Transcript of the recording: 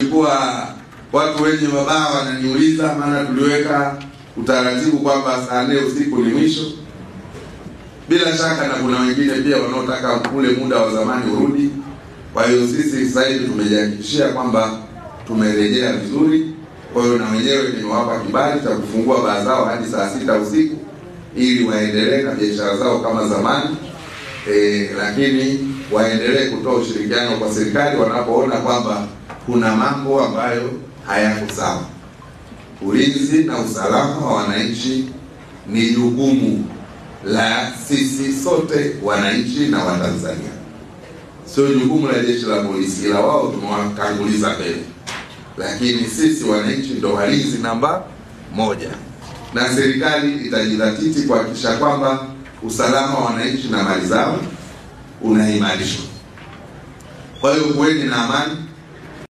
imekuwa watu wenye mabawa wananiuliza, maana tuliweka utaratibu kwamba saa 4 usiku ni mwisho. Bila shaka na kuna wengine pia wanaotaka ule muda wa zamani urudi. Kwa hiyo sisi sasa hivi tumejihakikishia kwamba tumerejea vizuri. Kwa hiyo na wenyewe nimewapa kibali cha kufungua baa zao hadi saa 6 usiku ili waendelee na biashara zao kama zamani. Lakini waendelee kutoa ushirikiano kwa serikali wanapoona kwamba kuna mambo ambayo hayako sawa. Ulinzi na usalama wa wananchi ni jukumu la sisi sote wananchi na Watanzania. Sio jukumu la jeshi la polisi, ila wao tumewatanguliza mbele. Lakini sisi wananchi ndio walinzi namba 1. Na serikali itajidhatiti kuhakikisha kwamba usalama wa wananchi na mali zao unaimarishwa. Kwa hiyo kuweni na amani.